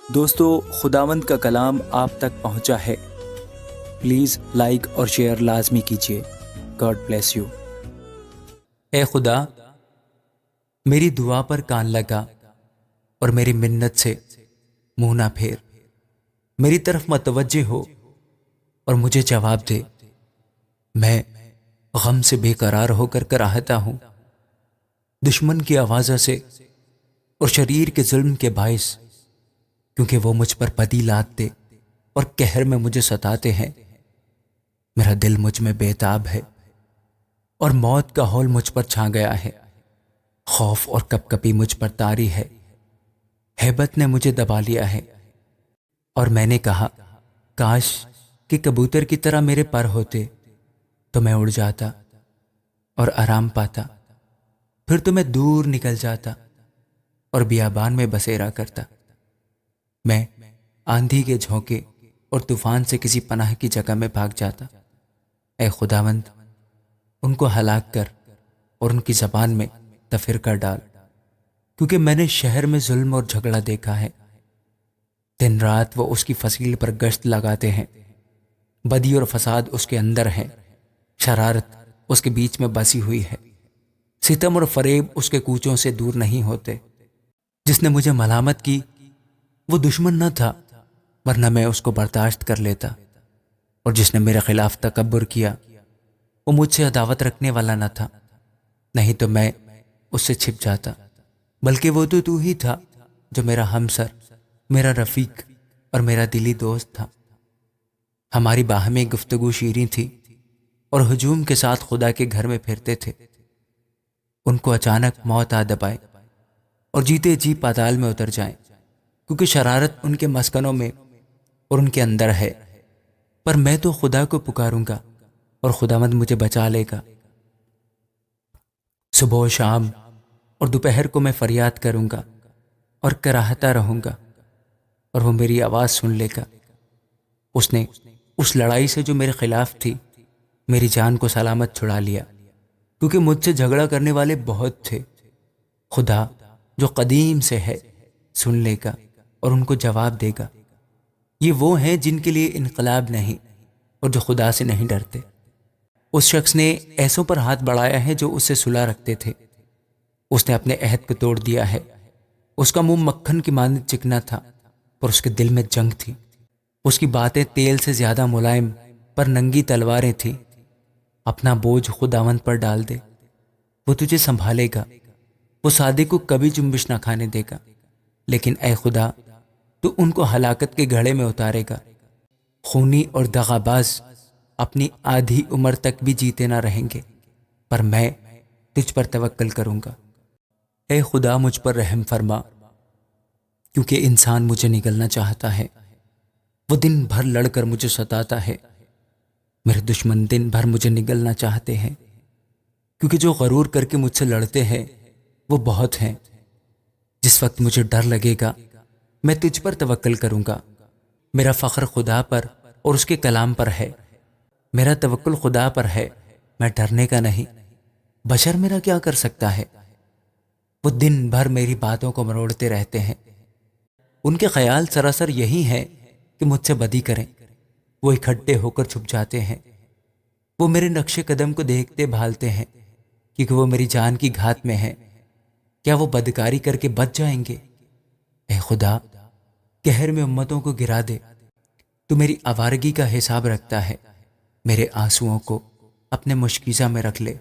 دوستو، خداوند کا کلام آپ تک پہنچا ہے۔ پلیز لائک اور شیئر لازمی کیجیے۔ God bless you. اے خدا، میری دعا پر کان لگا اور میری منت سے منہ نہ پھیر۔ میری طرف متوجہ ہو اور مجھے جواب دے۔ میں غم سے بے قرار ہو کر کراہتا ہوں، دشمن کی آوازوں سے اور شریر کے ظلم کے باعث، کیونکہ وہ مجھ پر بدی لادتے اور قہر میں مجھے ستاتے ہیں۔ میرا دل مجھ میں بے تاب ہے اور موت کا ہول مجھ پر چھا گیا ہے۔ خوف اور کپکپی مجھ پر طاری ہے، ہیبت نے مجھے دبا لیا ہے۔ اور میں نے کہا، کاش کہ کبوتر کی طرح میرے پر ہوتے تو میں اڑ جاتا اور آرام پاتا، پھر تو میں دور نکل جاتا اور بیابان میں بسیرا کرتا۔ میں آندھی کے جھونکے اور طوفان سے کسی پناہ کی جگہ میں بھاگ جاتا۔ اے خداوند، ان کو ہلاک کر اور ان کی زبان میں تفرقہ ڈال، کیونکہ میں نے شہر میں ظلم اور جھگڑا دیکھا ہے۔ دن رات وہ اس کی فصیل پر گشت لگاتے ہیں، بدی اور فساد اس کے اندر ہے، شرارت اس کے بیچ میں بسی ہوئی ہے، ستم اور فریب اس کے کوچوں سے دور نہیں ہوتے۔ جس نے مجھے ملامت کی وہ دشمن نہ تھا، ورنہ میں اس کو برداشت کر لیتا، اور جس نے میرے خلاف تکبر کیا وہ مجھ سے عداوت رکھنے والا نہ تھا، نہیں تو میں اس سے چھپ جاتا، بلکہ وہ تو ہی تھا جو میرا ہمسر، میرا رفیق اور میرا دلی دوست تھا۔ ہماری باہمی گفتگو شیریں تھی اور ہجوم کے ساتھ خدا کے گھر میں پھرتے تھے۔ ان کو اچانک موت آ دبائے اور جیتے جی پاتال میں اتر جائیں، کیونکہ شرارت ان کے مسکنوں میں اور ان کے اندر ہے۔ پر میں تو خدا کو پکاروں گا اور خداوند مجھے بچا لے گا۔ صبح و شام اور دوپہر کو میں فریاد کروں گا اور کراہتا رہوں گا، اور وہ میری آواز سن لے گا۔ اس نے اس لڑائی سے جو میرے خلاف تھی میری جان کو سلامت چھڑا لیا، کیونکہ مجھ سے جھگڑا کرنے والے بہت تھے۔ خدا جو قدیم سے ہے سن لے گا اور ان کو جواب دے گا۔ یہ وہ ہیں جن کے لیے انقلاب نہیں اور جو خدا سے نہیں ڈرتے۔ اس شخص نے ایسوں پر ہاتھ بڑھایا ہے جو اس سے صلح رکھتے تھے۔ اس نے اپنے عہد کو توڑ دیا ہے۔ اس کا منہ مکھن کی مانند چکنا تھا، پر اس کے دل میں جنگ تھی۔ اس کی باتیں تیل سے زیادہ ملائم پر ننگی تلواریں تھیں۔ اپنا بوجھ خداوند پر ڈال دے، وہ تجھے سنبھالے گا۔ وہ صادق کو کبھی جنبش نہ کھانے دے گا، لیکن اے خدا، تو ان کو ہلاکت کے گھڑے میں اتارے گا۔ خونی اور دغاباز اپنی آدھی عمر تک بھی جیتے نہ رہیں گے، پر میں تجھ پر توکل کروں گا۔ اے خدا، مجھ پر رحم فرما، کیونکہ انسان مجھے نگلنا چاہتا ہے۔ وہ دن بھر لڑ کر مجھے ستاتا ہے۔ میرے دشمن دن بھر مجھے نگلنا چاہتے ہیں، کیونکہ جو غرور کر کے مجھ سے لڑتے ہیں وہ بہت ہیں۔ جس وقت مجھے ڈر لگے گا میں تجھ پر توکل کروں گا۔ میرا فخر خدا پر اور اس کے کلام پر ہے۔ میرا توکل خدا پر ہے، میں ڈرنے کا نہیں۔ بشر میرا کیا کر سکتا ہے؟ وہ دن بھر میری باتوں کو مروڑتے رہتے ہیں۔ ان کے خیال سراسر یہی ہے کہ مجھ سے بدی کریں۔ وہ اکٹھے ہو کر چھپ جاتے ہیں۔ وہ میرے نقش قدم کو دیکھتے بھالتے ہیں، کیونکہ وہ میری جان کی گھات میں ہے۔ کیا وہ بدکاری کر کے بچ جائیں گے؟ اے خدا، قہر میں امتوں کو گرا دے۔ تو میری آوارگی کا حساب رکھتا ہے، میرے آنسوؤں کو اپنے مشکیزہ میں رکھ لے۔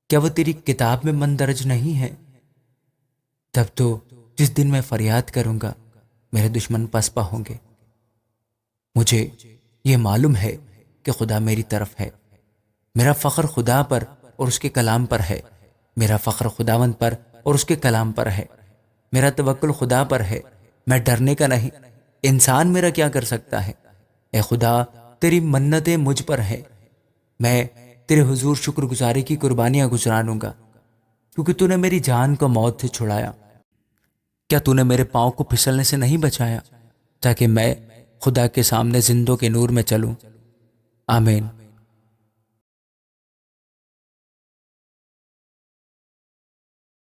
کیا وہ تیری کتاب میں مندرج نہیں ہے؟ تب تو جس دن میں فریاد کروں گا میرے دشمن پسپا ہوں گے۔ مجھے یہ معلوم ہے کہ خدا میری طرف ہے۔ میرا فخر خدا پر اور اس کے کلام پر ہے۔ میرا فخر خداوند پر اور اس کے کلام پر ہے۔ میرا توکل خدا پر ہے، میں ڈرنے کا نہیں۔ انسان میرا کیا کر سکتا ہے؟ اے خدا، تیری منتیں مجھ پر ہے۔ میں تیرے حضور شکر گزاری کی قربانیاں گزاروں گا، کیونکہ تو نے میری جان کو موت سے چھڑایا۔ کیا تو نے میرے پاؤں کو پھسلنے سے نہیں بچایا، تاکہ میں خدا کے سامنے زندوں کے نور میں چلوں؟ آمین۔